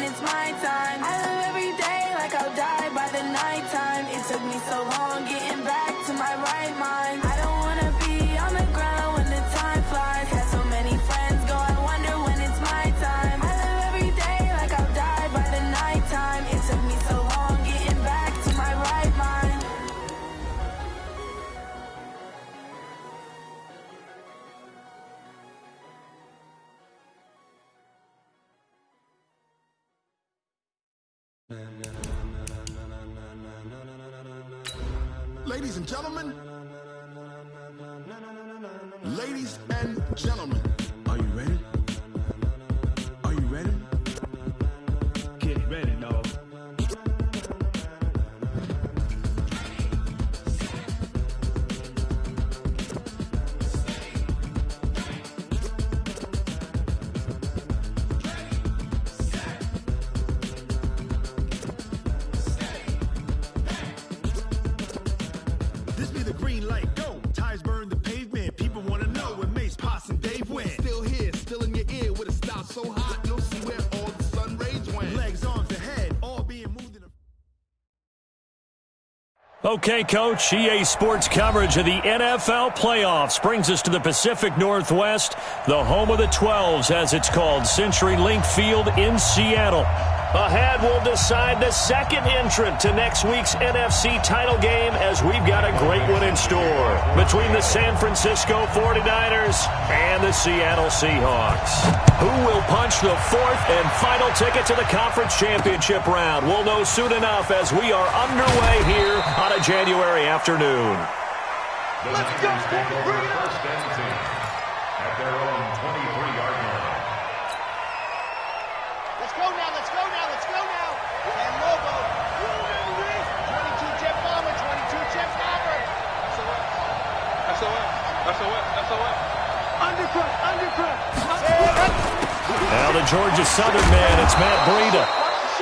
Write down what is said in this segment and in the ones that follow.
it's my time. I live every day like I'll die by the nighttime. It took me so long getting back to my right mind. I don't wanna be on the ground when the time flies. Had so many friends go, I wonder when it's my time. I live every day like I'll die by the nighttime. It took me so long getting back to my right mind. Ladies and gentlemen, are you ready? Are you ready? Get ready, dog. This be the green light, go. Tires burn the pavement. People want to know where Mace, Potts, and Dave went. Still here, still in your ear with a style so hot, you'll see where all the sun rays went. Legs, arms, and head, all being moved in a... Okay, Coach, EA Sports coverage of the NFL playoffs brings us to the Pacific Northwest, the home of the 12s, as it's called, CenturyLink Field in Seattle. Ahead, we'll decide the second entrant to next week's NFC title game, as we've got a great one in store between the San Francisco 49ers and the Seattle Seahawks. Who will punch the fourth and final ticket to the conference championship round? We'll know soon enough as we are underway here on a January afternoon. Let's go, bring it up. First and 10 at their own 23-yard line. Let's go now, let's go now, let's go now. And Lobo. 22 Jeff Bomber, 22 Jeff Bomber. SOS. Undercut. Now the Georgia Southern man, it's Matt Breida.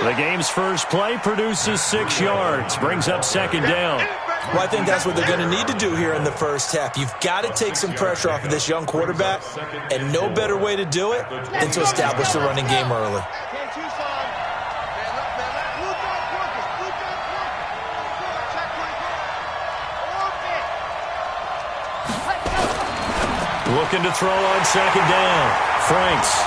The game's first play produces 6 yards, brings up second down. Well, I think that's what they're going to need to do here in the first half. You've got to take some pressure off of this young quarterback, and no better way to do it than to establish the running game early. Looking to throw on second down. Franks.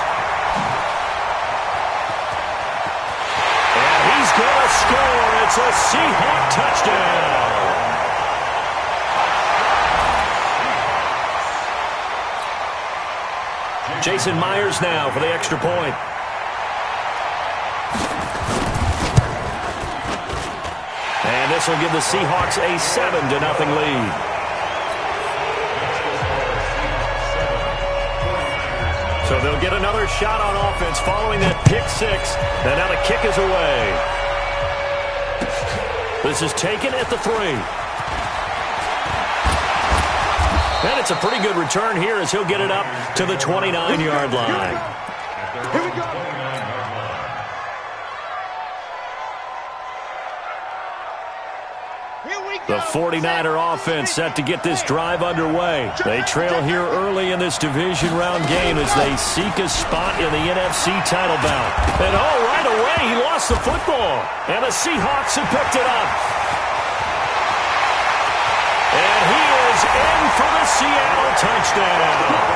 And he's going to score. It's a Seahawk touchdown. Jason Myers now for the extra point. And this will give the Seahawks a 7-0 lead. So they'll get another shot on offense following that pick six. And now the kick is away. This is taken at the 3. And it's a pretty good return here as he'll get it up to the 29-yard line. Here we go. The 49er offense set to get this drive underway. They trail here early in this division round game as they seek a spot in the NFC title bout. And right away, he lost the football. And the Seahawks have picked it up. And he is in for the Seattle touchdown.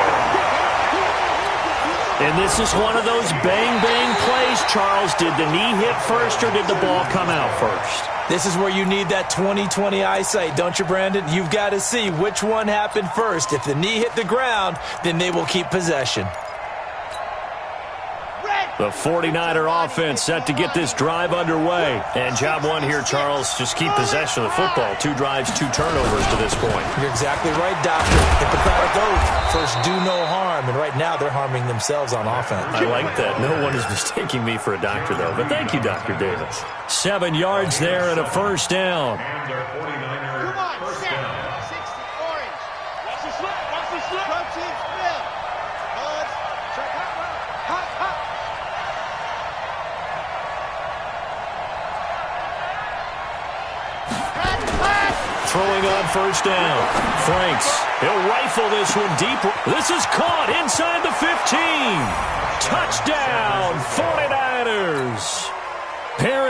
And this is one of those bang-bang plays, Charles. Did the knee hit first or did the ball come out first? This is where you need that 20/20 eyesight, don't you, Brandon? You've got to see which one happened first. If the knee hit the ground, then they will keep possession. The 49er offense set to get this drive underway. And job one here, Charles, just keep possession of the football. 2 drives, 2 turnovers to this point. You're exactly right, Doctor. Hippocratic oath. First, do no harm. And right now, they're harming themselves on offense. I like that. No one is mistaking me for a doctor, though. But thank you, Dr. Davis. 7 yards there and a first down. And their 49ers first down. 60 orange. Watch the slip. Protein spill. Check hot. Throwing on first down. Franks. He'll rifle this one deep. This is caught inside the 15. Touchdown, 49ers.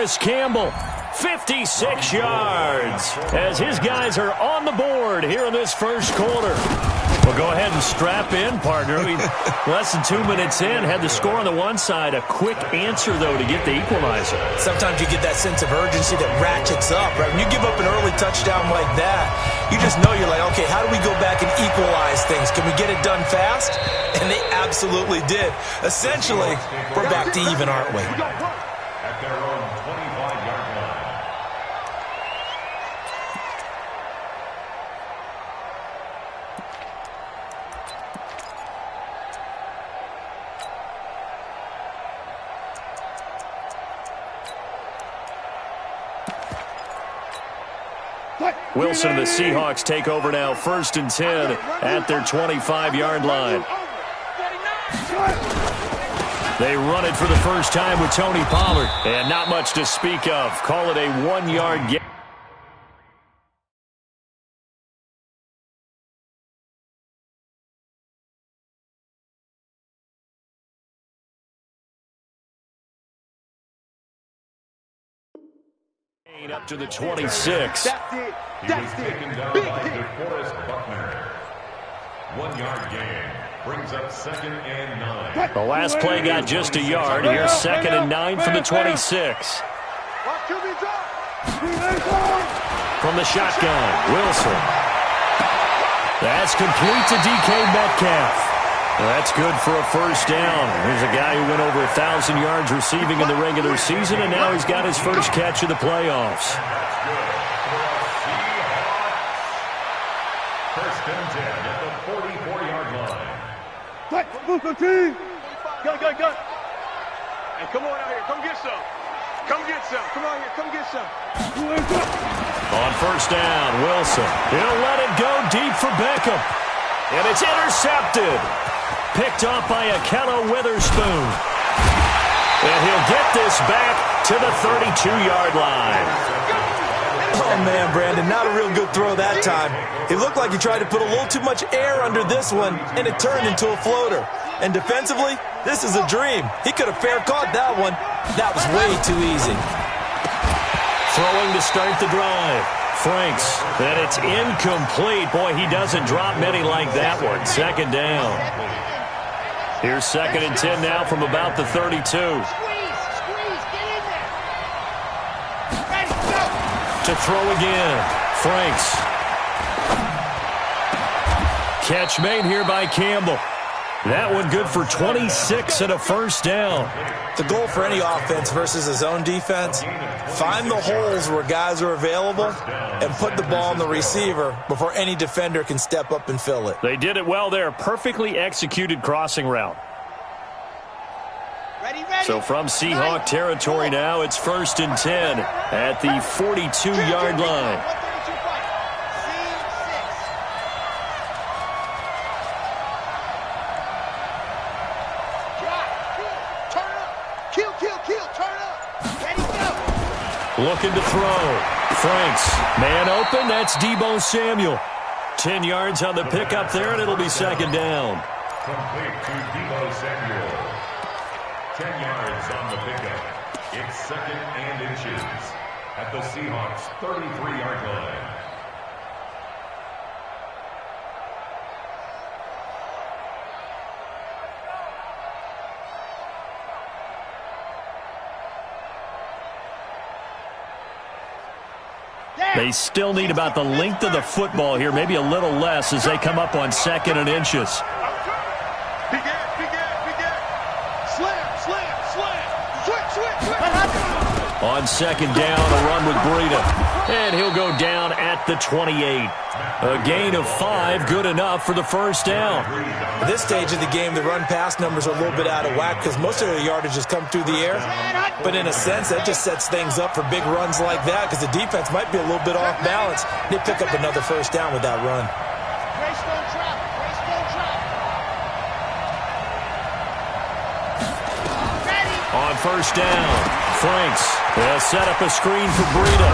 Paris Campbell. 56 yards as his guys are on the board here in this first quarter. Well, go ahead and strap in, partner. Less than 2 minutes in, had the score on the one side. A quick answer, though, to get the equalizer. Sometimes you get that sense of urgency that ratchets up, right? When you give up an early touchdown like that, you just know you're like, okay, how do we go back and equalize things? Can we get it done fast? And they absolutely did. Essentially, we're back to even, aren't we? At their own 25-yard line. Wilson and the Seahawks take over now, 1st and 10 at their 25-yard line. They run it for the first time with Tony Pollard, and not much to speak of. Call it a 1-yard gain. Up to the 26. He was taken down by DeForest Buckner. 1-yard gain. Brings up 2nd and 9. The last play got just a yard. Here's 2nd and 9 from the 26. From the shotgun, Wilson. That's complete to DK Metcalf. That's good for a first down. Here's a guy who went over 1,000 yards receiving in the regular season, and now he's got his first catch of the playoffs. First and 10 at the 44-yard line. Go. Hey, come on out here. Come get some. Come get some. Come on here. Come get some. On first down, Wilson. He'll let it go deep for Beckham. And it's intercepted. Picked off by Akello Witherspoon. And he'll get this back to the 32-yard line. Oh, man, Brandon, not a real good throw that time. It looked like he tried to put a little too much air under this one, and it turned into a floater. And defensively, this is a dream. He could have fair caught that one. That was way too easy. Throwing to start the drive. Franks, and it's incomplete. Boy, he doesn't drop many like that one. 2nd down. Here's 2nd and 10 now from about the 32. Squeeze, get in there. Ready, go. To throw again. Franks. Catch made here by Campbell. That one good for 26 and a first down. The goal for any offense versus a zone defense, find the holes where guys are available and put the ball on the receiver before any defender can step up and fill it. They did it well there. Perfectly executed crossing route. Ready. So from Seahawk territory now, it's 1st and 10 at the 42-yard line. Looking to throw. Franks. Man open. That's Deebo Samuel. 10 yards on the pickup there, and it'll be 2nd down. Complete to Deebo Samuel. 10 yards on the pickup. It's 2nd and inches at the Seahawks' 33-yard line. They still need about the length of the football here, maybe a little less as they come up on 2nd and inches. Big gap. Slam. Switch. On 2nd down, a run with Breida. And he'll go down at the 28. A gain of 5, good enough for the first down. At this stage of the game, the run-pass numbers are a little bit out of whack because most of their yardage has come through the air. But in a sense, that just sets things up for big runs like that because the defense might be a little bit off balance. They pick up another first down with that run. On first down, Franks. They'll set up a screen for Breida.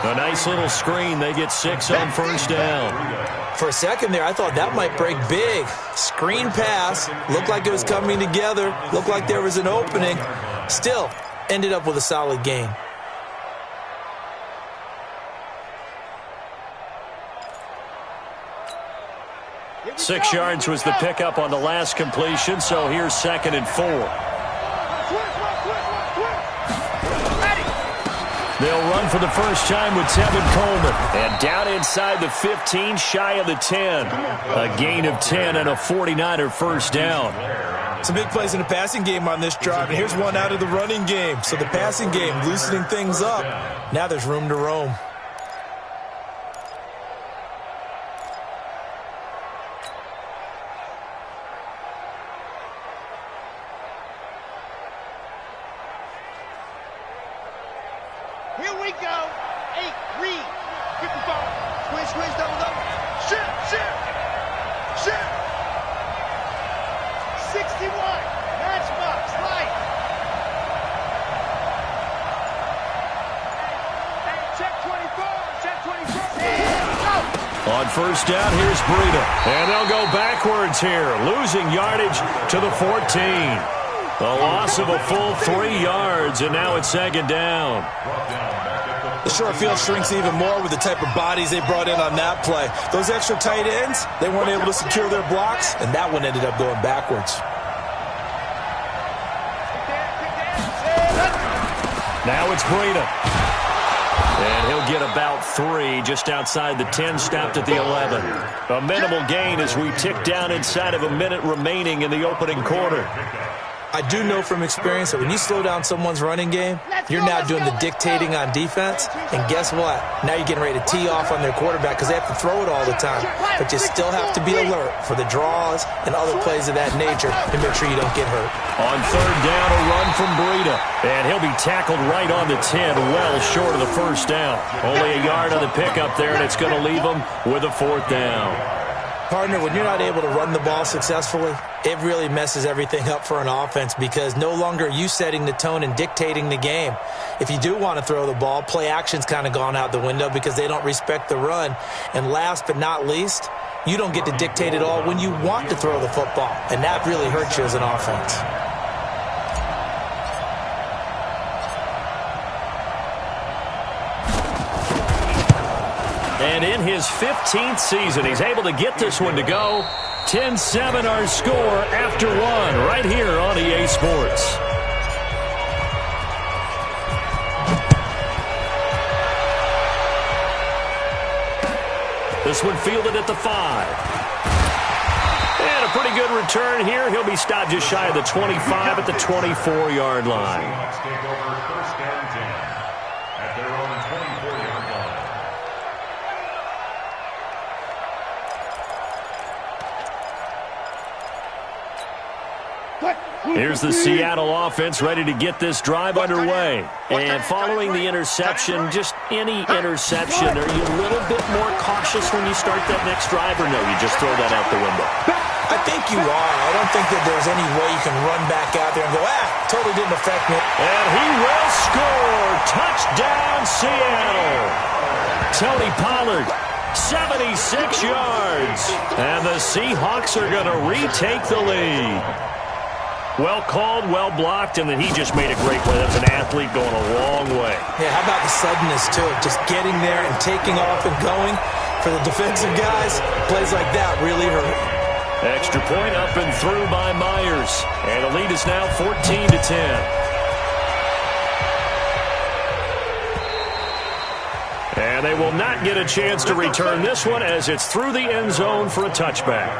A nice little screen. They get 6 on first down. For a second there, I thought that might break big. Screen pass. Looked like it was coming together. Looked like there was an opening. Still, ended up with a solid gain. Six yards was the pickup on the last completion, so here's 2nd and 4. They'll run for the first time with Tevin Coleman. And down inside the 15, shy of the 10. A gain of 10 and a 49er first down. Some big plays in the passing game on this drive, and here's one out of the running game. So the passing game loosening things up. Now there's room to roam. Here we go. 8, read. Get the ball. Squeeze, double. Shoot. 61. Matchbox, light. Hey, check 24. On first down, here's Breida. And they'll go backwards here, losing yardage to the 14. A loss of a full 3 yards, and now it's 2nd down. The short field shrinks even more with the type of bodies they brought in on that play. Those extra tight ends, they weren't able to secure their blocks, and that one ended up going backwards. Now it's Breida. And he'll get about 3 just outside the 10, stopped at the 11. A minimal gain as we tick down inside of a minute remaining in the opening quarter. I do know from experience that when you slow down someone's running game, you're now doing the dictating on defense. And guess what? Now you're getting ready to tee off on their quarterback because they have to throw it all the time. But you still have to be alert for the draws and other plays of that nature to make sure you don't get hurt. On third down, a run from Breida. And he'll be tackled right on the 10, well short of the first down. Only a yard on the pickup there, and it's going to leave him with a 4th down. Partner, when you're not able to run the ball successfully, it really messes everything up for an offense because no longer are you setting the tone and dictating the game. If you do want to throw the ball, play action's kind of gone out the window because they don't respect the run. And last but not least, you don't get to dictate it all when you want to throw the football. And that really hurts you as an offense. And in his 15th season, he's able to get this one to go. 10-7 our score after 1 right here on EA Sports. This one fielded at the 5. And a pretty good return here. He'll be stopped just shy of the 25 at the 24-yard line. Take over first and 10 at their own 24-yard line. Here's the Seattle offense ready to get this drive underway. And following the interception, just any interception, are you a little bit more cautious when you start that next drive, or no, you just throw that out the window? I think you are. I don't think that there's any way you can run back out there and go, totally didn't affect me. And he will score. Touchdown, Seattle. Tony Pollard, 76 yards. And the Seahawks are going to retake the lead. Well called, well blocked, and then he just made a great play. That's an athlete going a long way. Yeah, how about the suddenness to it? Just getting there and taking off and going. For the defensive guys, plays like that really hurt. Extra point up and through by Myers. And the lead is now 14-10. And they will not get a chance to return this one as it's through the end zone for a touchback.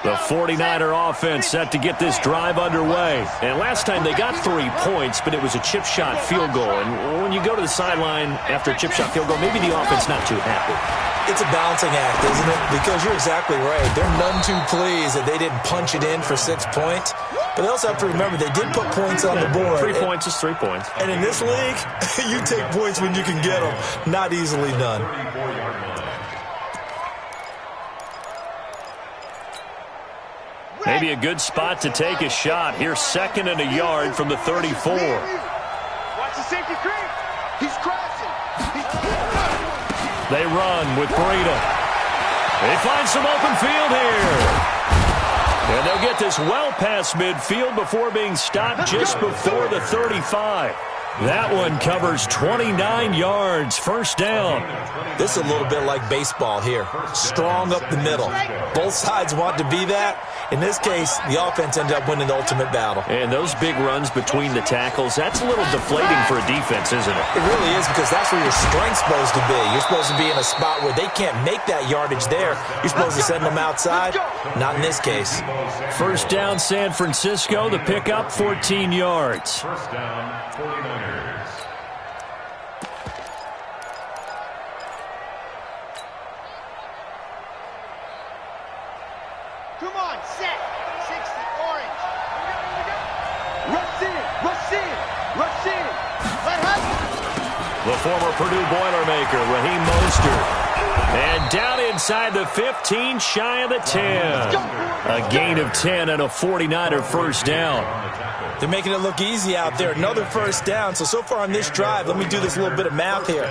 The 49er offense set to get this drive underway. And last time they got 3 points, but it was a chip shot field goal. And when you go to the sideline after a chip shot field goal, maybe the offense not too happy. It's a balancing act, isn't it? Because you're exactly right. They're none too pleased that they didn't punch it in for 6 points. But they also have to remember they did put points on the board. 3 points is 3 points. And in this league, you take points when you can get them. Not easily done. Maybe a good spot to take a shot. Here's 2nd and a yard from the 34. Watch the safety creep. He's crossing. They run with Breida. They find some open field here. And they'll get this well past midfield before being stopped just before the 35. That one covers 29 yards. First down. This is a little bit like baseball here. Strong up the middle. Both sides want to be that. In this case, the offense ended up winning the ultimate battle. And those big runs between the tackles, that's a little deflating for a defense, isn't it? It really is, because that's where your strength's supposed to be. You're supposed to be in a spot where they can't make that yardage there. You're supposed to send them outside. Not in this case. First down, San Francisco. The pickup, 14 yards. First down, 49ers. Come on, set. 60, orange. Rush in, rush in, rush in. Let happen. The former Purdue Boilermaker, Raheem Mostert. And down inside the 15, shy of the 10. A gain of 10 and a 49er first down. They're making it look easy out there. Another first down. So far on this drive, let me do this little bit of math here.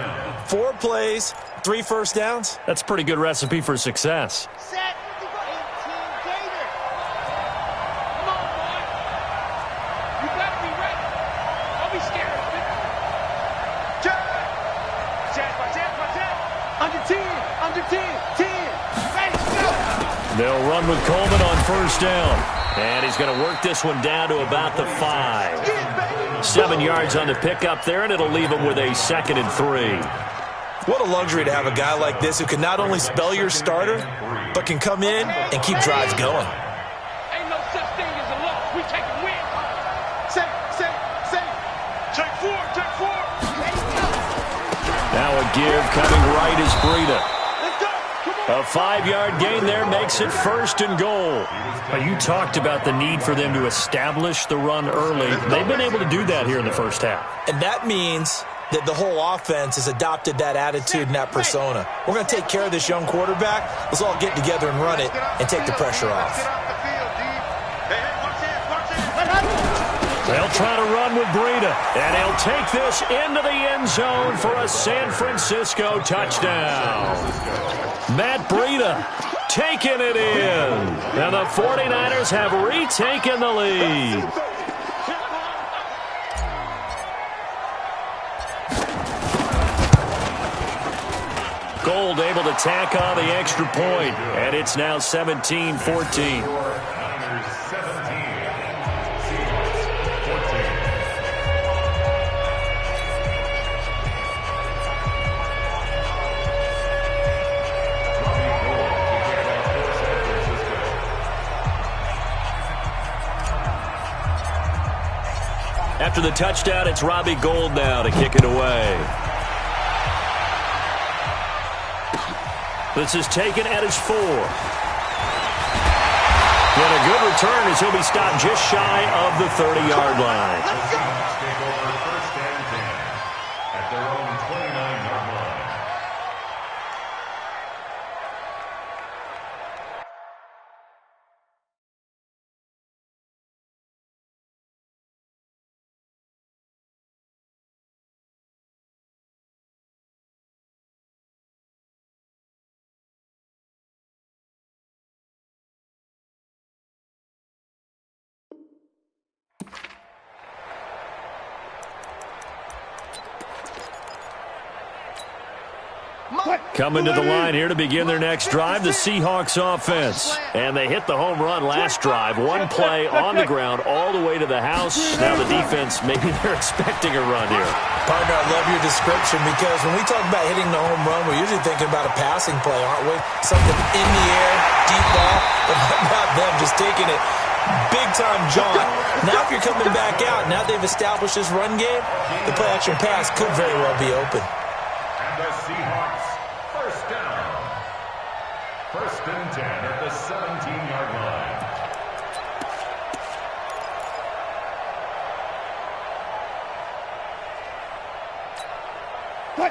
4 plays, 3 first downs. That's a pretty good recipe for success. Set. 18 Gator. Come on, boy. You better be ready. Don't be scared. Under 10, under 10, 10. Ready, go. They'll run with Coleman on first down. And he's going to work this one down to about the 5. 7 yards on the pickup there, and it'll leave him with a 2nd and 3. What a luxury to have a guy like this who can not only spell your starter, but can come in and keep drives going. Ain't no such thing as a loss. We take a win. Say. Take 4, take 4. Now a give coming right is Breida. Let's go. Come on. A 5-yard gain there makes it 1st and goal. You talked about the need for them to establish the run early. They've been able to do that here in the first half. And that means that the whole offense has adopted that attitude and that persona. We're going to take care of this young quarterback. Let's all get together and run it and take the pressure off. They'll try to run with Breida, and he'll take this into the end zone for a San Francisco touchdown. Matt Breida taking it in, and the 49ers have retaken the lead. Gold able to tack on the extra point, and it's now 17-14. After the touchdown, it's Robbie Gould now to kick it away. This is taken at his 4. And a good return as he'll be stopped just shy of the 30-yard line. Let's take over 1st and 10 at their own 29-yard line. Coming to the line here to begin their next drive, the Seahawks offense. And they hit the home run last drive. One play on the ground all the way to the house. Now the defense, maybe they're expecting a run here. Partner, I love your description, because when we talk about hitting the home run, we're usually thinking about a passing play, aren't we? Something in the air, deep ball, but not them just taking it. Big-time jaunt. Now if you're coming back out, now they've established this run game, the play-action pass could very well be open. And the Seahawks, first down. 1st and 10 at the 17-yard line.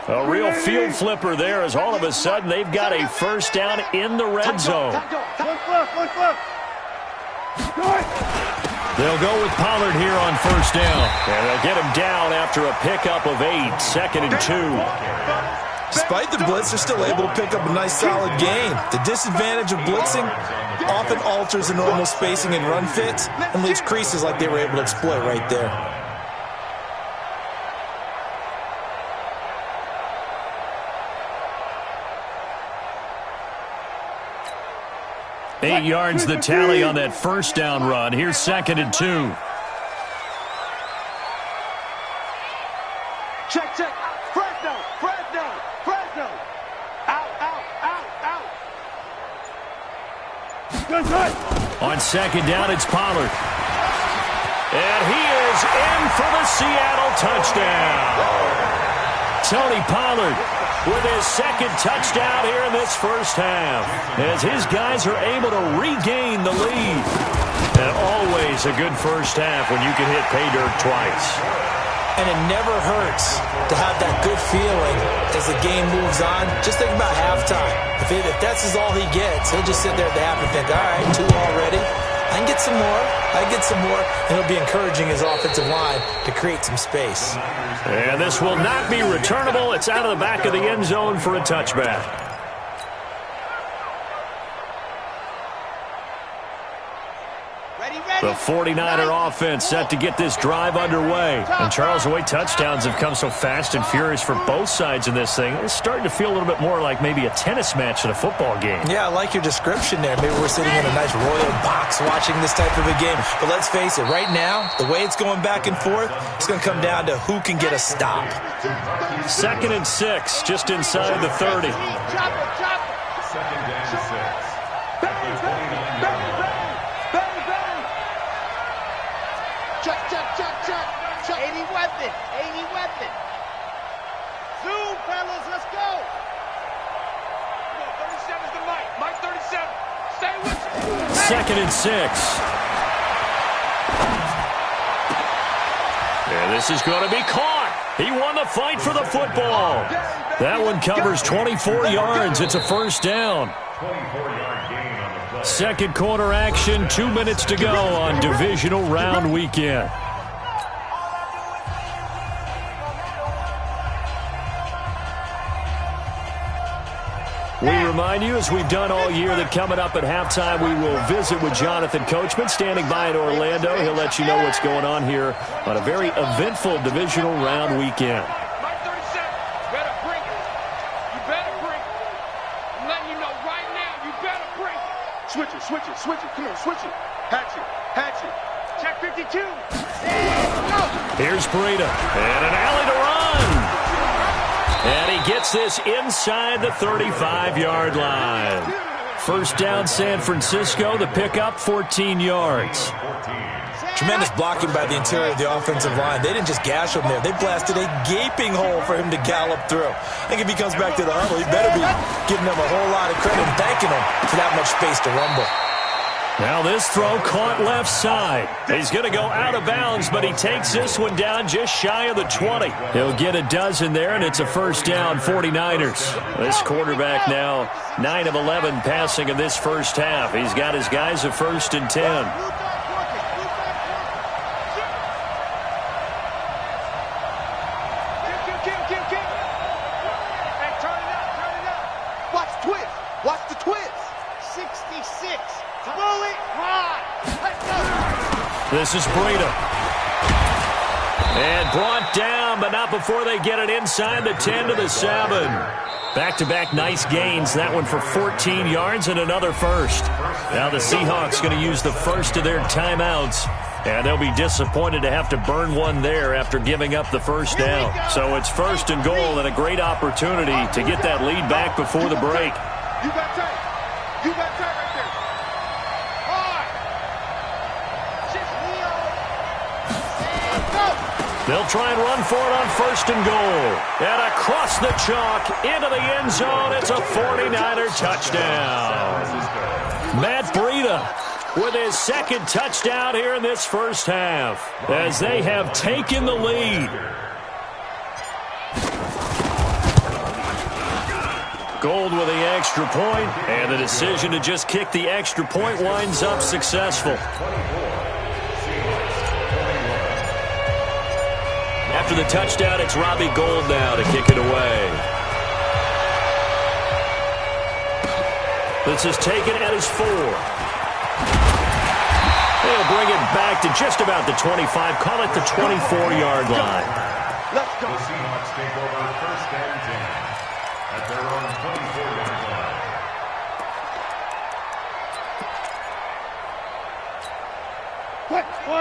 A real field flipper there, as all of a sudden they've got a first down in the red zone. They'll go with Pollard here on first down. And they'll get him down after a pickup of 8, 2nd and 2. Despite the blitz, they're still able to pick up a nice solid gain. The disadvantage of blitzing often alters the normal spacing and run fits and leaves creases like they were able to exploit right there. 8 yards the tally on that first down run. Here's 2nd and 2. Check. Fresno. Out. On 2nd down, it's Pollard. And he is in for the Seattle touchdown. Tony Pollard with his 2nd touchdown here in this first half, as his guys are able to regain the lead. And always a good first half when you can hit pay dirt twice. And it never hurts to have that good feeling as the game moves on. Just think about halftime. If that's all he gets, he'll just sit there at the half and think, all right, 2 already. I can get some more. And he'll be encouraging his offensive line to create some space. And this will not be returnable. It's out of the back of the end zone for a touchback. The 49er offense set to get this drive underway. And Charles, the way touchdowns have come so fast and furious for both sides in this thing, it's starting to feel a little bit more like maybe a tennis match in a football game. Yeah, I like your description there. Maybe we're sitting in a nice royal box watching this type of a game. But let's face it, right now, the way it's going back and forth, it's going to come down to who can get a stop. 2nd and 6, just inside the 30. 2nd and 6. Check. 80 weapon. Zoom, fellas, let's go. 37's the Mike 37. Stay with you. 2nd and 6. And this is going to be caught. He won the fight for the football. That one covers 24 yards. It's a first down. 24-yard gain on the play. 2nd quarter action, 2 minutes to go on divisional round weekend. We remind you, as we've done all year, that coming up at halftime, we will visit with Jonathan Coachman, standing by in Orlando. He'll let you know what's going on here on a very eventful divisional round weekend. Mike 37, better bring it. You better bring it. I'm letting you know right now, you better bring it. Switch it. Come on, switch it. Hatch it. Check 52. Here's Breida, and an alley to run. And he gets this inside the 35-yard line. First down, San Francisco. The pickup, 14 yards. Tremendous blocking by the interior of the offensive line. They didn't just gash him there. They blasted a gaping hole for him to gallop through. I think if he comes back to the huddle, he better be giving them a whole lot of credit and thanking them for that much space to rumble. Now this throw caught left side. He's going to go out of bounds, but he takes this one down just shy of the 20. He'll get a dozen there, and it's a first down, 49ers. This quarterback now 9 of 11 passing in this first half. He's got his guys at 1st and 10. Watch the twist. 66. Throw it high. This is Breida. And brought down, but not before they get it inside the 10 to the 7. Back-to-back nice gains. That one for 14 yards and another first. Now the Seahawks going to use the first of their timeouts. And they'll be disappointed to have to burn one there after giving up the first down. So it's 1st and goal and a great opportunity to get that lead back before the break. You got tight. Right there. Hard. They'll try and run for it on 1st and goal. And across the chalk into the end zone. It's a 49er touchdown. Matt Breida with his 2nd touchdown here in this first half, as they have taken the lead. Gold with the extra point, and the decision to just kick the extra point winds up successful. After the touchdown, it's Robbie Gould now to kick it away. This is taken at his 4. They'll bring it back to just about the 25. Call it the 24-yard line. Let's go. The Seahawks take over 1st and 10 at their own 24-yard line.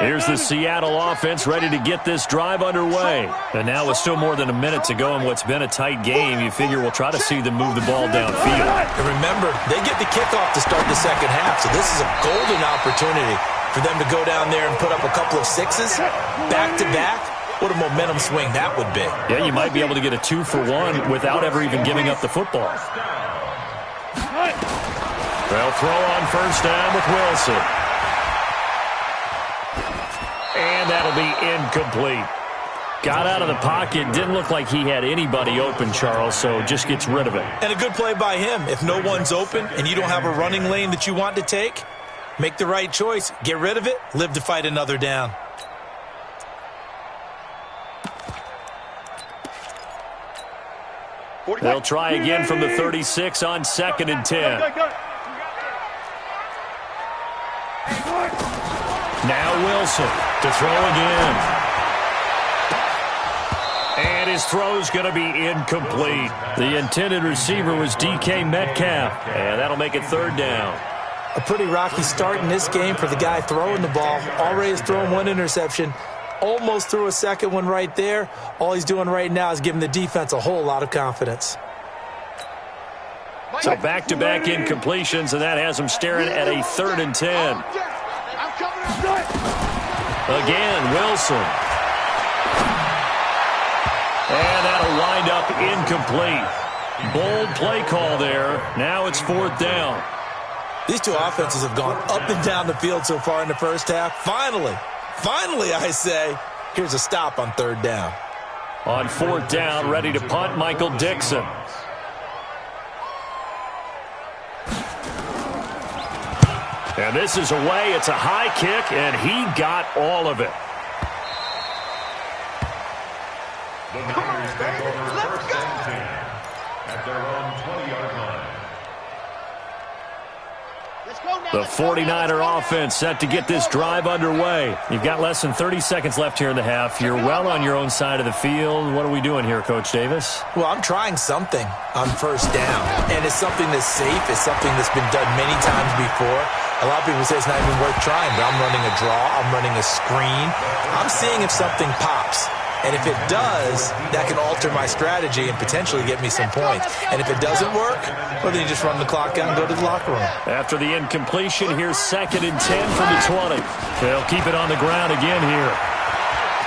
Here's the Seattle offense ready to get this drive underway. And now with still more than a minute to go in what's been a tight game, you figure we'll try to see them move the ball downfield. And remember, they get the kickoff to start the second half, so this is a golden opportunity for them to go down there and put up a couple of sixes back-to-back. What a momentum swing that would be. Yeah, you might be able to get a 2-for-1 without ever even giving up the football. They'll throw on 1st down with Wilson. And that'll be incomplete. Got out of the pocket. Didn't look like he had anybody open, Charles, so just gets rid of it. And a good play by him. If no one's open and you don't have a running lane that you want to take, make the right choice. Get rid of it. Live to fight another down. They'll try again from the 36 on 2nd and 10. Now Wilson to throw again. And his throw's going to be incomplete. The intended receiver was DK Metcalf, and that'll make it 3rd down. A pretty rocky start in this game for the guy throwing the ball. Already has thrown 1 interception. Almost threw a second one right there. All he's doing right now is giving the defense a whole lot of confidence. So back-to-back incompletions, and that has him staring at a 3rd and 10. Again, Wilson. And that'll wind up incomplete. Bold play call there. Now it's 4th down. These two offenses have gone up and down the field so far in the first half. Finally, I say, here's a stop on 3rd down. On 4th down, ready to punt, Michael Dixon. And this is away. It's a high kick, and he got all of it. The Niners take over 1st and 10 at their own 20-yard line. The 49er offense set to get this drive underway. You've got less than 30 seconds left here in the half. You're well on your own side of the field. What are we doing here, Coach Davis? Well, I'm trying something on 1st down, and it's something that's safe. It's something that's been done many times before. A lot of people say it's not even worth trying, but I'm running a draw. I'm running a screen. I'm seeing if something pops. And if it does, that can alter my strategy and potentially get me some points. And if it doesn't work, well, then you just run the clock out and go to the locker room. After the incompletion, here's 2nd and 10 from the 20. They'll keep it on the ground again here.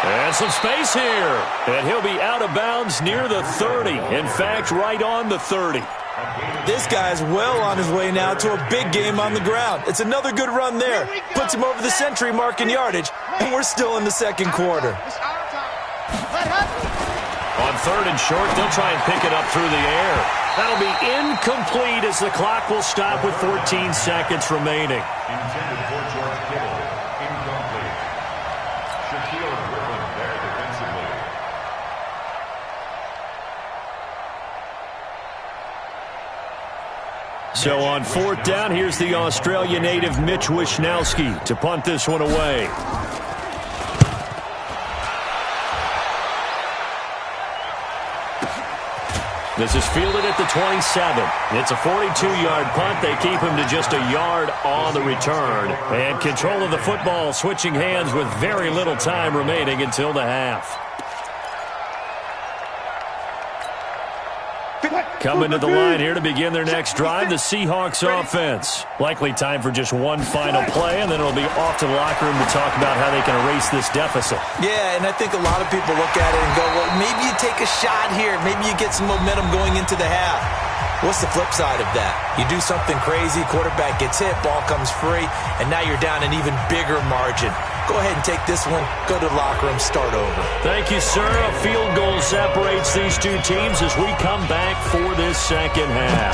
And some space here. And he'll be out of bounds near the 30. In fact, right on the 30. This guy's well on his way now to a big game on the ground. It's another good run there. Puts him over the century mark in yardage, and we're still in the 2nd quarter. On 3rd and short, they'll try and pick it up through the air. That'll be incomplete as the clock will stop with 14 seconds remaining. Intended for George Kittle. Incomplete. Shaquille Griffin there defensively. So on 4th down, here's the Australia native Mitch Wishnowski to punt this one away. This is fielded at the 27. It's a 42-yard punt. They keep him to just a yard on the return. And control of the football switching hands with very little time remaining until the half. Coming to the line here to begin their next drive, the Seahawks offense. Likely time for just one final play, and then it'll be off to the locker room to talk about how they can erase this deficit. Yeah, and I think a lot of people look at it and go, well, maybe you take a shot here. Maybe you get some momentum going into the half. What's the flip side of that? You do something crazy, quarterback gets hit, ball comes free, and now you're down an even bigger margin. Go ahead and take this one, go to the locker room, start over. Thank you, sir. A field goal separates these two teams as we come back for this second half.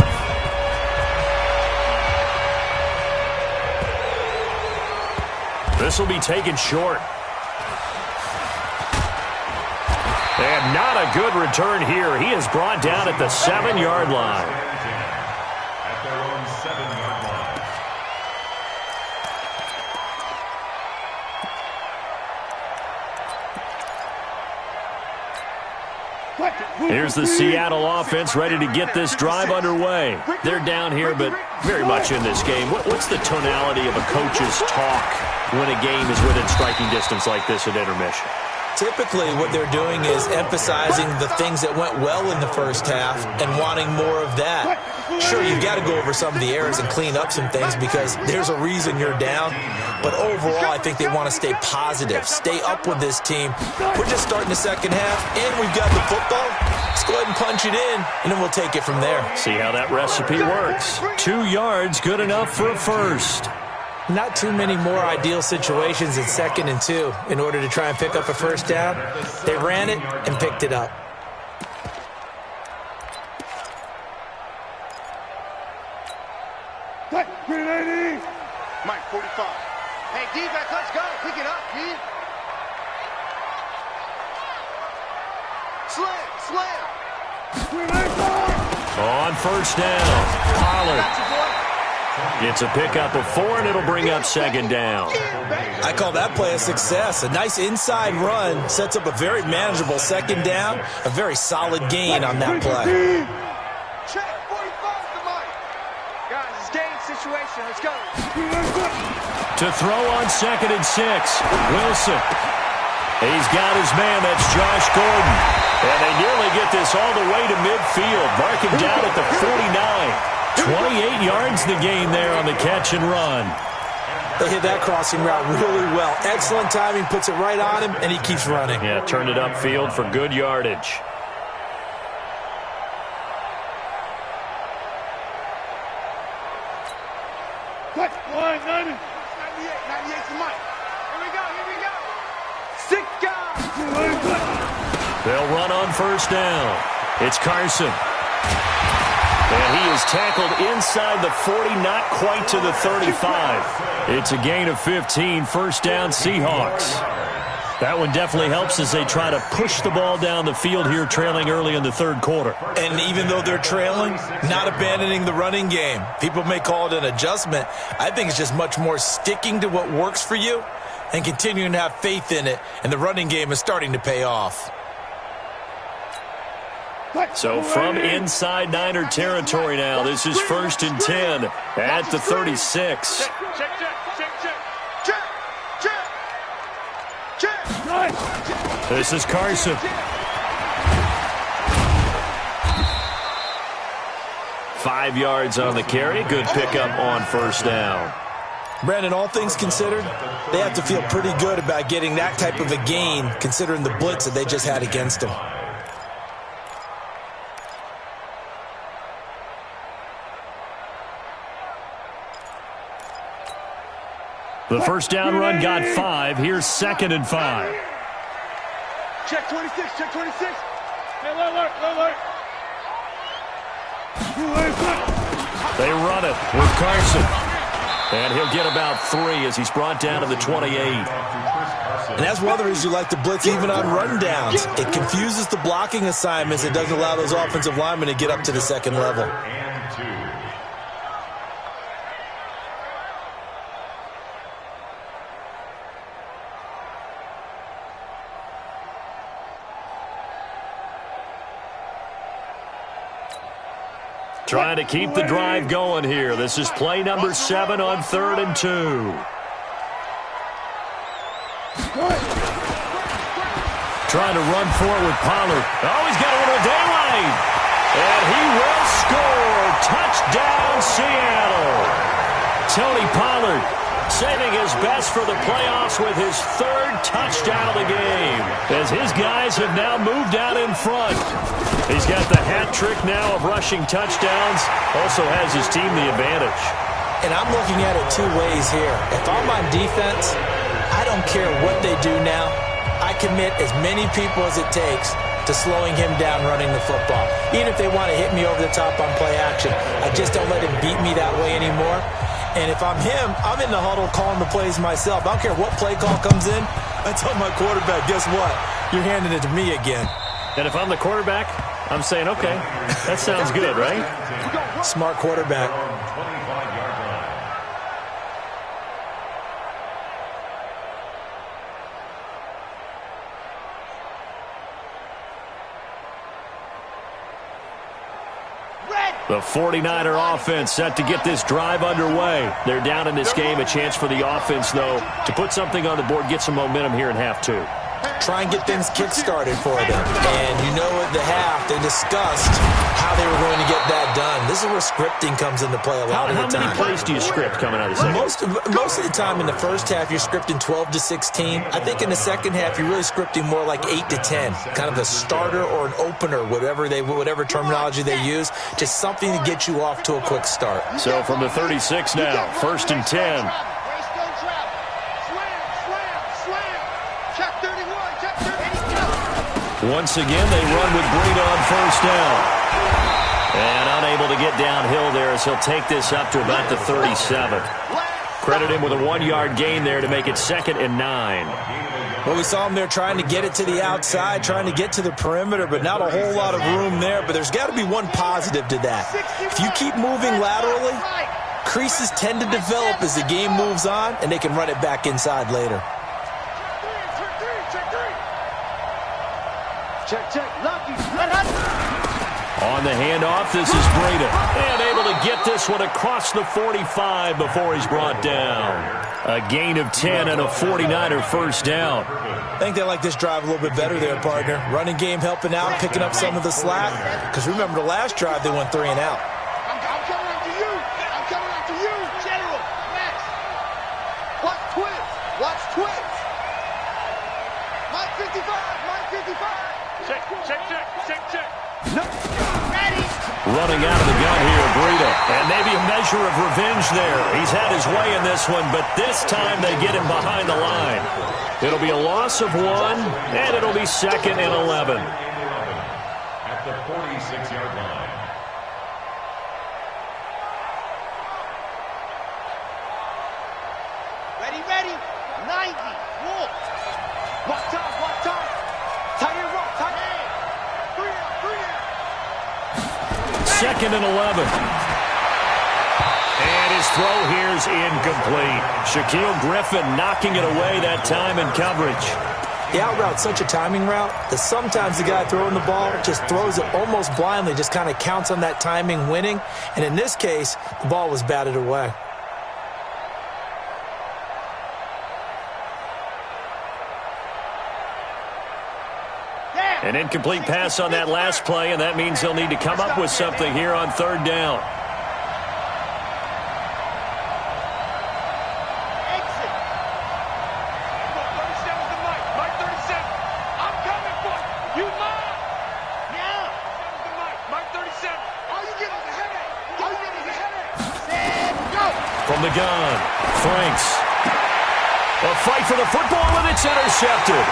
This will be taken short. And not a good return here. He is brought down at the 7-yard line. At their own 7-yard Here's the Seattle offense ready to get this drive underway. They're down here, but very much in this game. What's the tonality of a coach's talk when a game is within striking distance like this at intermission? Typically, what they're doing is emphasizing the things that went well in the first half and wanting more of that. Sure, you've got to go over some of the errors and clean up some things because there's a reason you're down. But overall, I think they want to stay positive, stay up with this team. We're just starting the second half, and we've got the football. Let's go ahead and punch it in, and then we'll take it from there. See how that recipe works. 2 yards, good enough for a first. Not too many more ideal situations in 2nd and 2 in order to try and pick up a first down. They ran it and picked it up. Mike, 45. Hey, defense, let's go. Pick it up, kid. Slam. On first down, Pollard. It's a pickup of 4, and it'll bring up 2nd down. I call that play a success. A nice inside run sets up a very manageable 2nd down, a very solid gain on that play. Check, 45 to Mike. Guys, it's game situation. Let's go. To throw on 2nd and 6, Wilson. He's got his man, that's Josh Gordon. And they nearly get this all the way to midfield. Mark him down at the 49. 28 yards the gain there on the catch and run. They hit that crossing route really well. Excellent timing, puts it right on him, and he keeps running. Yeah, turned it upfield for good yardage. What? 98 to Mike. Here we go. 6 guys. They'll run on first down. It's Carson. And he is tackled inside the 40, not quite to the 35. It's a gain of 15, first down Seahawks. That one definitely helps as they try to push the ball down the field here, trailing early in the 3rd quarter. And even though they're trailing, not abandoning the running game. People may call it an adjustment. I think it's just much more sticking to what works for you and continuing to have faith in it. And the running game is starting to pay off. So from inside Niner territory now, this is 1st and 10 at the 36. This is Carson. 5 yards on the carry. Good pickup on first down. Brandon, all things considered, they have to feel pretty good about getting that type of a gain considering the blitz that they just had against them. The first down run got 5. Here's 2nd and 5. Check 26, check 26. Hey, alert. They run it with Carson. And he'll get about 3 as he's brought down to the 28. And that's one of the reasons you like to blitz even on rundowns. It confuses the blocking assignments. It doesn't allow those offensive linemen to get up to the 2nd level. Trying to keep the drive going here. This is play number 7 on 3rd and 2. Trying to run for it with Pollard. Oh, he's got a little daylight. And he will score. Touchdown, Seattle. Tony Pollard saving his best for the playoffs with his 3rd touchdown of the game, as his guys have now moved out in front. He's got the hat trick now of rushing touchdowns, also has his team the advantage. And I'm looking at it 2 ways here. If I'm on defense, I don't care what they do now. I commit as many people as it takes to slowing him down running the football. Even if they want to hit me over the top on play action, I just don't let him beat me that way anymore. And if I'm him, I'm in the huddle calling the plays myself. I don't care what play call comes in. I tell my quarterback, guess what? You're handing it to me again. And if I'm the quarterback, I'm saying, okay, that sounds good, right? Smart quarterback. The 49er offense set to get this drive underway. They're down in this game. A chance for the offense, though, to put something on the board, get some momentum here in half two. Try and get things kick-started for them. And you know at the half, they discussed how they were going to get that done. This is where scripting comes into play a lot of the time. How many plays do you script coming out of the second? Most of the time in the first half, you're scripting 12 to 16. I think in the second half, you're really scripting more like 8 to 10. Kind of a starter or an opener, whatever terminology they use. Just something to get you off to a quick start. So from the 36 now, 1st and 10. Once again, they run with Breida on 1st down. And unable to get downhill there as he'll take this up to about the 37. Credit him with a 1-yard gain there to make it 2nd and 9. Well, we saw him there trying to get it to the outside, trying to get to the perimeter, but not a whole lot of room there. But there's got to be one positive to that. If you keep moving laterally, creases tend to develop as the game moves on, and they can run it back inside later. Check, lucky. On the handoff, this is Breida. And able to get this one across the 45 before he's brought down. A gain of 10 and a 49er 1st down. I think they like this drive a little bit better there, partner. Running game helping out, picking up some of the slack. Because remember, the last drive, they went 3 and out. I'm coming after you. I'm coming after you, General. Next. Watch twins. Mike 55. Check. No. Ready. Running out of the gun here, Breida. And maybe a measure of revenge there. He's had his way in this one, but this time they get him behind the line. It'll be a loss of 1, and it'll be 2nd and 11. At the 46-yard line. Ready. 90. Wolf. What time? Tight end rock. 2nd and 11. And his throw here's incomplete. Shaquille Griffin knocking it away that time in coverage. The out route's such a timing route that sometimes the guy throwing the ball just throws it almost blindly, just kind of counts on that timing winning. And in this case, the ball was batted away. An incomplete pass on that last play, and that means they'll need to come up with something here on 3rd down. Exit. 37's the Mike. Mike 37. I'm coming for you. You mine. Now. 37's the Mike 37. All you get is a headache. Set, go. From the gun, Franks. A fight for the football, and it's intercepted.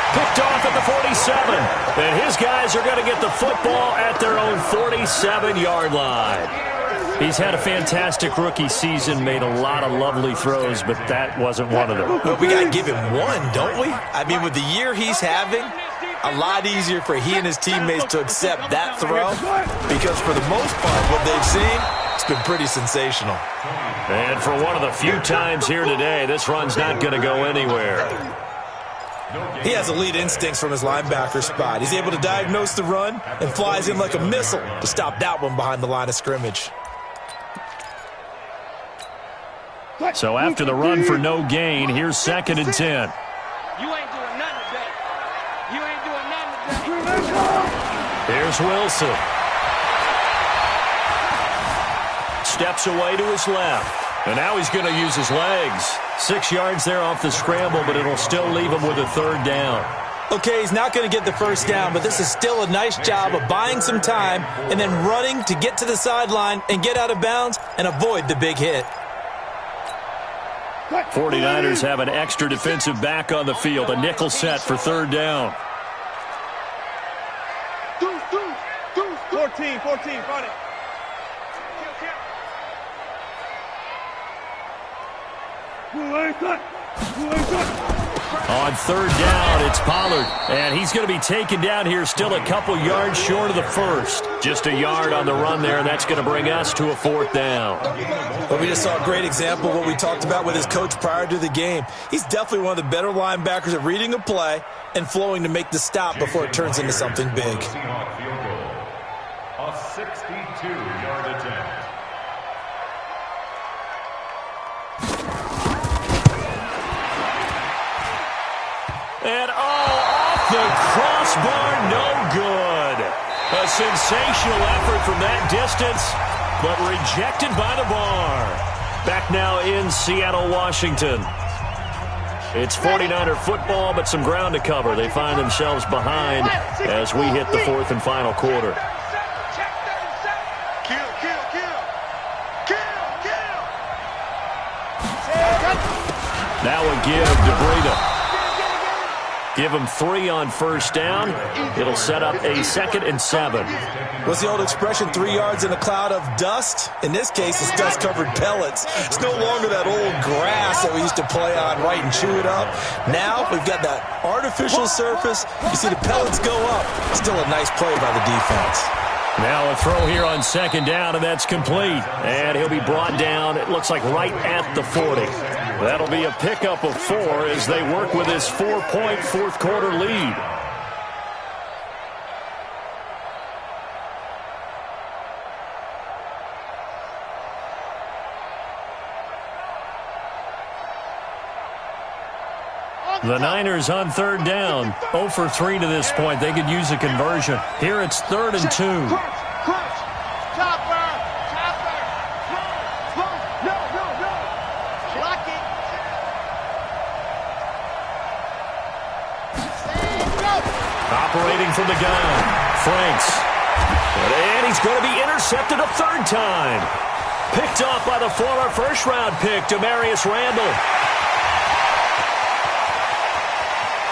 Picked off at the 47, and his guys are going to get the football at their own 47-yard line. He's had a fantastic rookie season, made a lot of lovely throws, but that wasn't one of them. Well, we got to give him one, don't we? I mean, with the year he's having, a lot easier for he and his teammates to accept that throw, because for the most part, what they've seen, it's been pretty sensational. And for one of the few times here today, this run's not going to go anywhere. He has elite instincts from his linebacker spot. He's able to diagnose the run and flies in like a missile to stop that one behind the line of scrimmage. So after the run for no gain, here's 2nd and 10. You ain't doing nothing today. You ain't doing nothing today. Here's Wilson. Steps away to his left. And now he's going to use his legs. 6 yards there off the scramble, but it'll still leave him with a 3rd down. Okay, he's not going to get the 1st down, but this is still a nice job of buying some time and then running to get to the sideline and get out of bounds and avoid the big hit. 49ers have an extra defensive back on the field. A nickel set for 3rd down. 14, run it. On 3rd down, it's Pollard, and he's going to be taken down here still a couple yards short of the 1st. Just a yard on the run there, and that's going to bring us to a 4th down. But we just saw a great example of what we talked about with his coach prior to the game. He's definitely one of the better linebackers at reading a play and flowing to make the stop before it turns into something big. A 62-yard And off the crossbar, no good. A sensational effort from that distance, but rejected by the bar. Back now in Seattle, Washington. It's 49er football, but some ground to cover. They find themselves behind as we hit the fourth and final quarter. Now a give to Breida. Give him 3 on first down. It'll set up a 2nd and 7. What's the old expression, 3 yards in a cloud of dust? In this case, it's dust-covered pellets. It's no longer that old grass that we used to play on, right, and chew it up. Now we've got that artificial surface. You see the pellets go up. Still a nice play by the defense. Now a throw here on 2nd down, and that's complete. And he'll be brought down, it looks like, right at the 40. That'll be a pickup of 4 as they work with this 4-point fourth-quarter lead. The Niners on 3rd down. 0 for 3 to this point. They could use a conversion. Here it's 3rd and 2. Operating from the gun, Franks. And he's going to be intercepted a 3rd time. Picked off by the former first-round pick, Demarius Randall.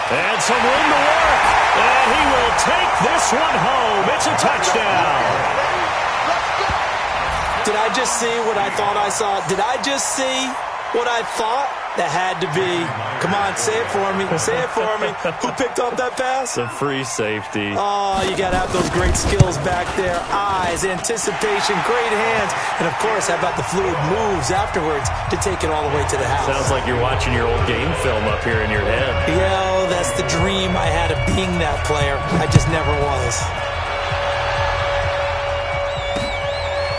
And some room to work. And he will take this one home. It's a touchdown. Did I just see what I thought I saw? Did I just see what I thought? That had to be. Come on, say it for me. Say it for me. Who picked up that pass? The free safety. Oh, you got to have those great skills back there. Eyes, anticipation, great hands. And, of course, how about the fluid moves afterwards to take it all the way to the house? Sounds like you're watching your old game film up here in your head. Yeah, that's the dream I had of being that player. I just never was.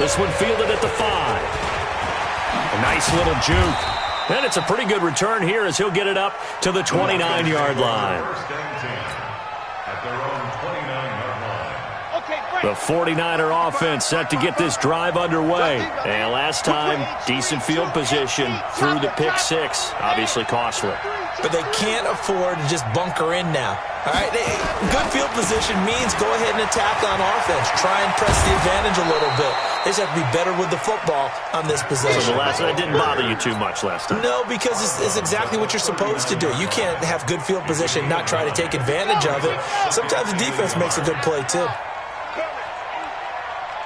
This one fielded at the 5. A nice little juke. And it's a pretty good return here as he'll get it up to the 29-yard line. At their own 29-yard line. The 49er offense set to get this drive underway. And last time, decent field position through the pick 6. Obviously costly. But they can't afford to just bunker in now. All right, good field position means go ahead and attack on offense. Try and press the advantage a little bit. They just have to be better with the football on this possession. So that didn't bother you too much last time? No, because it's exactly what you're supposed to do. You can't have good field position, not try to take advantage of it. Sometimes the defense makes a good play, too.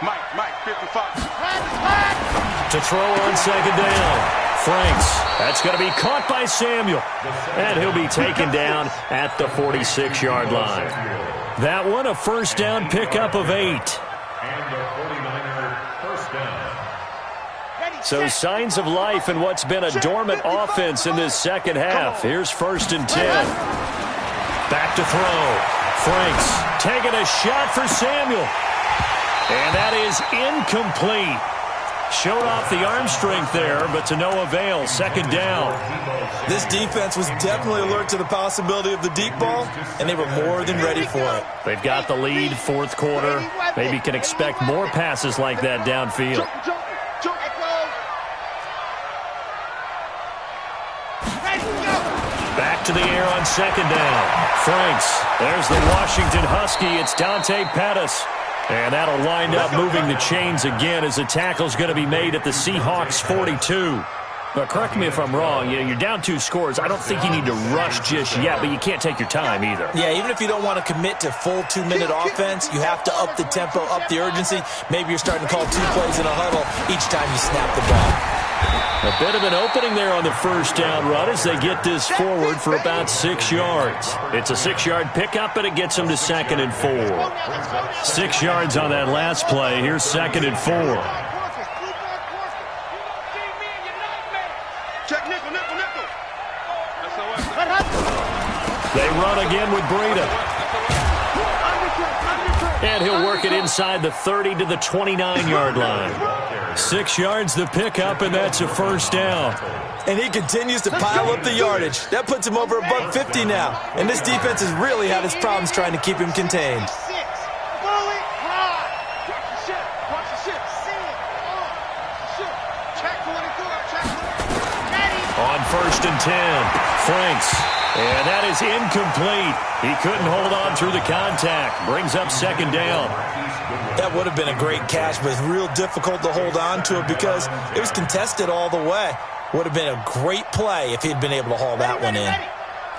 Mike, 55. To throw on 2nd down. Franks. That's going to be caught by Samuel. And he'll be taken down at the 46-yard line. That one, a first down pickup of 8. And the 49er first down. So signs of life in what's been a dormant offense in this second half. Here's 1st and 10. Back to throw. Franks taking a shot for Samuel. And that is incomplete. Showed off the arm strength there, but to no avail. 2nd down. This defense was definitely alert to the possibility of the deep ball, and they were more than ready for it. They've got the lead, 4th quarter. Maybe can expect more passes like that downfield. Back to the air on 2nd down. Franks. There's the Washington Husky. It's Dante Pettis. And that'll wind up moving the chains again as the tackle's going to be made at the Seahawks 42. But correct me if I'm wrong, you're down 2 scores. I don't think you need to rush just yet, but you can't take your time either. Yeah, even if you don't want to commit to full 2-minute offense, you have to up the tempo, up the urgency. Maybe you're starting to call 2 plays in a huddle each time you snap the ball. A bit of an opening there on the first down run as they get this forward for about 6 yards. It's a 6-yard pickup, and it gets them to 2nd and 4. 6 yards on that last play. Here's 2nd and 4. They run again with Breida. And he'll work it inside the 30 to the 29-yard line. 6 yards the pickup, and that's a first down. And he continues to pile up the yardage. That puts him over $150 now. And this defense has really had its problems trying to keep him contained. On 1st and 10, Franks. And that is incomplete. He couldn't hold on through the contact. Brings up 2nd down. That would have been a great catch, but it's real difficult to hold on to it because it was contested all the way. Would have been a great play if he'd been able to haul that one in.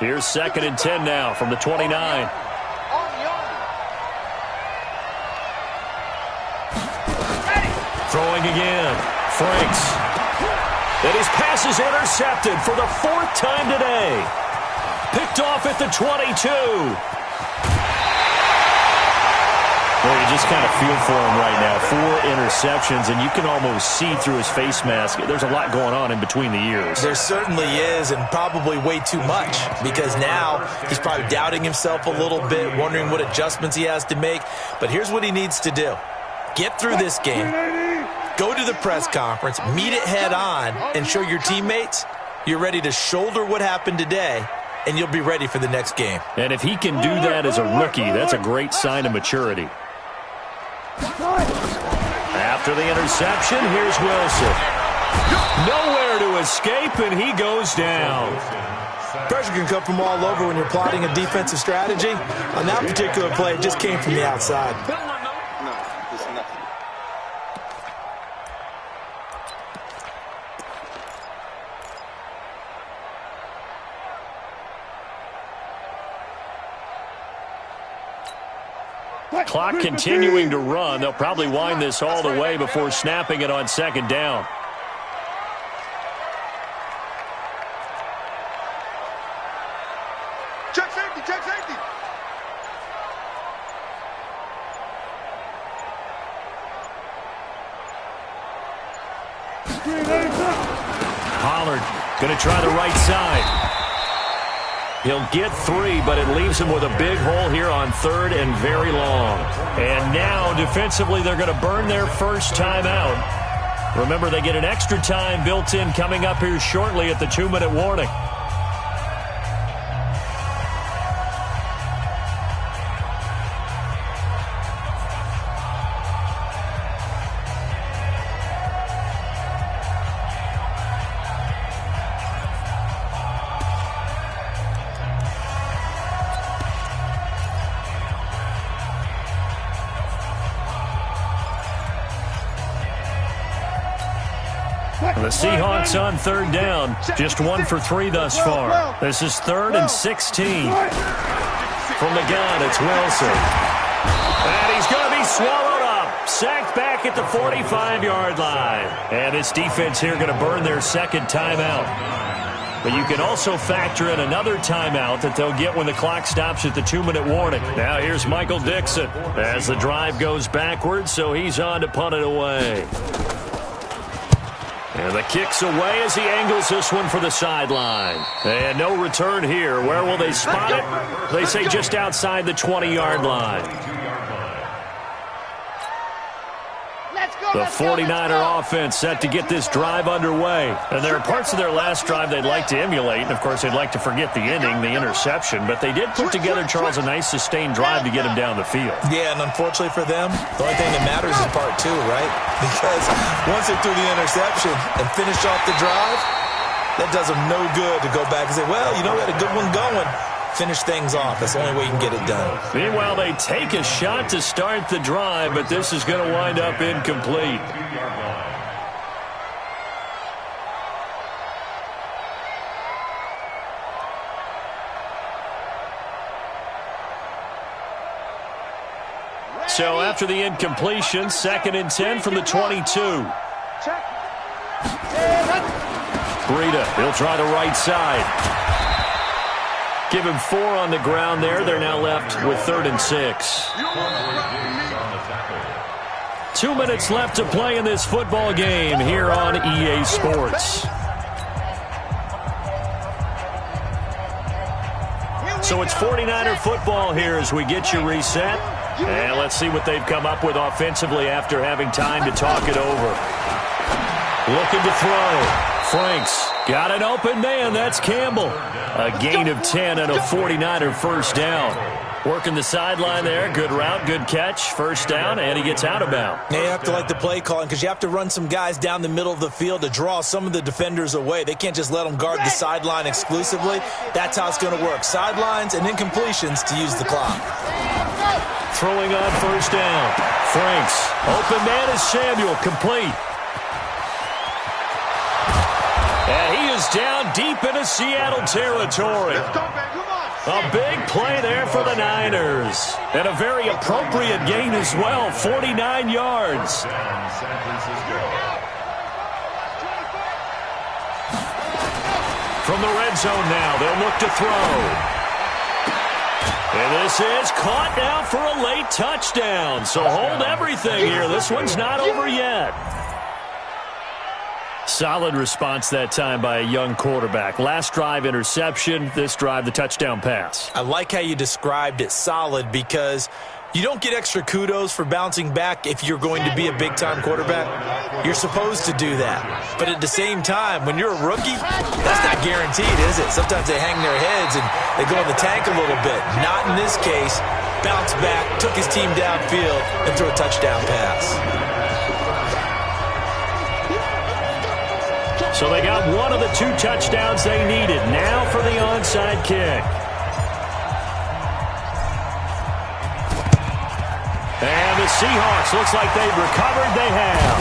Here's 2nd and 10 now from the 29. Throwing again. Franks. And his pass is intercepted for the 4th time today. Picked off at the 22. Well, you just kind of feel for him right now. 4 interceptions, and you can almost see through his face mask. There's a lot going on in between the ears. There certainly is, and probably way too much, because now he's probably doubting himself a little bit, wondering what adjustments he has to make. But here's what he needs to do. Get through this game, go to the press conference, meet it head on, and show your teammates you're ready to shoulder what happened today, and you'll be ready for the next game. And if he can do that as a rookie, that's a great sign of maturity. After the interception, here's Wilson. Nowhere to escape, and he goes down. Pressure can come from all over when you're plotting a defensive strategy. On that particular play, it just came from the outside. Clock continuing to run. They'll probably wind this all the way before snapping it on 2nd down. Check safety, check safety. Pollard going to try the right side. He'll get 3, but it leaves him with a big hole here on 3rd and very long. And now, defensively, they're going to burn their first timeout. Remember, they get an extra time built in coming up here shortly at the 2-minute warning. The Seahawks on 3rd down. Just 1 for 3 thus far. This is 3rd and 16. From the gun, it's Wilson. And he's going to be swallowed up. Sacked back at the 45-yard line. And this defense here going to burn their 2nd timeout. But you can also factor in another timeout that they'll get when the clock stops at the 2-minute warning. Now here's Michael Dixon as the drive goes backwards, so he's on to punt it away. And the kick's away as he angles this one for the sideline. And no return here. Where will they spot it? They say just outside the 20-yard line. The 49er offense set to get this drive underway. And there are parts of their last drive they'd like to emulate. And, of course, they'd like to forget the ending, the interception. But they did put together, Charles, a nice sustained drive to get him down the field. Yeah, and unfortunately for them, the only thing that matters is part 2, right? Because once they threw the interception and finished off the drive, that does them no good to go back and say, well, you know, we had a good one going. Finish things off. That's the only way you can get it done. Meanwhile, they take a shot to start the drive, but this is going to wind up incomplete. So after the incompletion, 2nd and 10 from the 22. Breida, he'll try the right side. Give him 4 on the ground there. They're now left with 3rd and 6. 2 minutes left to play in this football game here on EA Sports. So it's 49er football here as we get you reset. And let's see what they've come up with offensively after having time to talk it over. Looking to throw. Franks got an open man. That's Campbell. A gain of 10 and a 49er first down. Working the sideline there. Good route, good catch. First down, and he gets out of bounds. You have to like the play calling because you have to run some guys down the middle of the field to draw some of the defenders away. They can't just let them guard the sideline exclusively. That's how it's going to work. Sidelines and incompletions to use the clock. Throwing on first down. Franks. Open man is Samuel. Complete. And he is down deep into Seattle territory. A big play there for the Niners. And a very appropriate gain as well, 49 yards. From the red zone now, they'll look to throw. And this is caught now for a late touchdown. So hold everything here. This one's not over yet. Solid response that time by a young quarterback. Last drive, interception. This drive, the touchdown pass. I like how you described it, solid, because you don't get extra kudos for bouncing back if you're going to be a big-time quarterback. You're supposed to do that. But at the same time, when you're a rookie, that's not guaranteed, is it? Sometimes they hang their heads and they go in the tank a little bit. Not in this case. Bounced back, took his team downfield, and threw a touchdown pass. So they got one of the two touchdowns they needed. Now for the onside kick. And the Seahawks, looks like they've recovered. They have.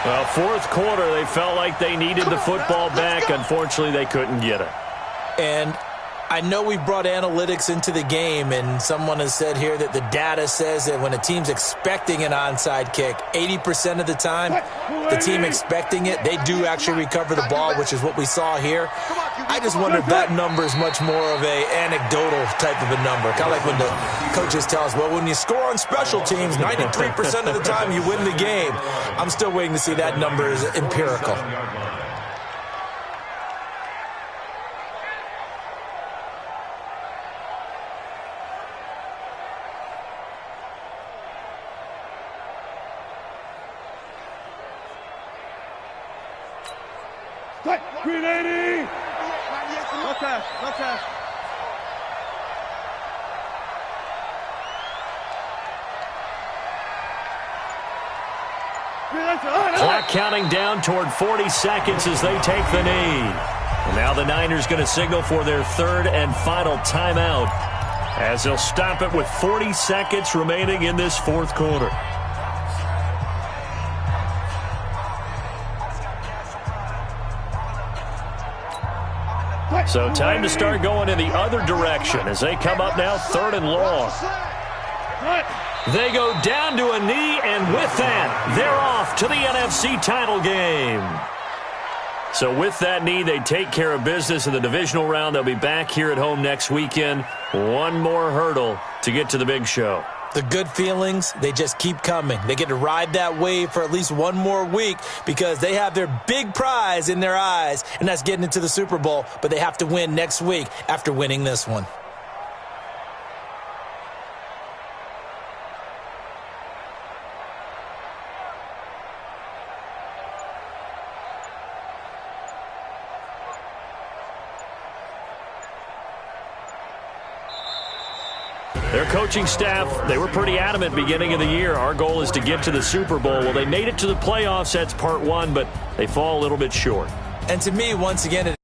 Well, fourth quarter, they felt like they needed the football back. Unfortunately, they couldn't get it. And I know we brought analytics into the game, and someone has said here that the data says that when a team's expecting an onside kick, 80% of the time, the team expecting it, they do actually recover the ball, which is what we saw here. I just wonder if that number is much more of a anecdotal type of a number. Kind of like when the coaches tell us, well, when you score on special teams, 93% of the time you win the game. I'm still waiting to see that number is empirical. Grenade! No pass, no pass. Clock counting down toward 40 seconds as they take the knee. And now the Niners going to signal for their third and final timeout as they'll stop it with 40 seconds remaining in this fourth quarter. So time to start going in the other direction as they come up now third and long. They go down to a knee, and with that, they're off to the NFC title game. So with that knee, they take care of business in the divisional round. They'll be back here at home next weekend. One more hurdle to get to the big show. The good feelings, they just keep coming. They get to ride that wave for at least one more week because they have their big prize in their eyes, and that's getting into the Super Bowl, but they have to win next week after winning this one. Their coaching staff, they were pretty adamant beginning of the year. Our goal is to get to the Super Bowl. Well, they made it to the playoffs. That's part one, but they fall a little bit short. And to me, once again,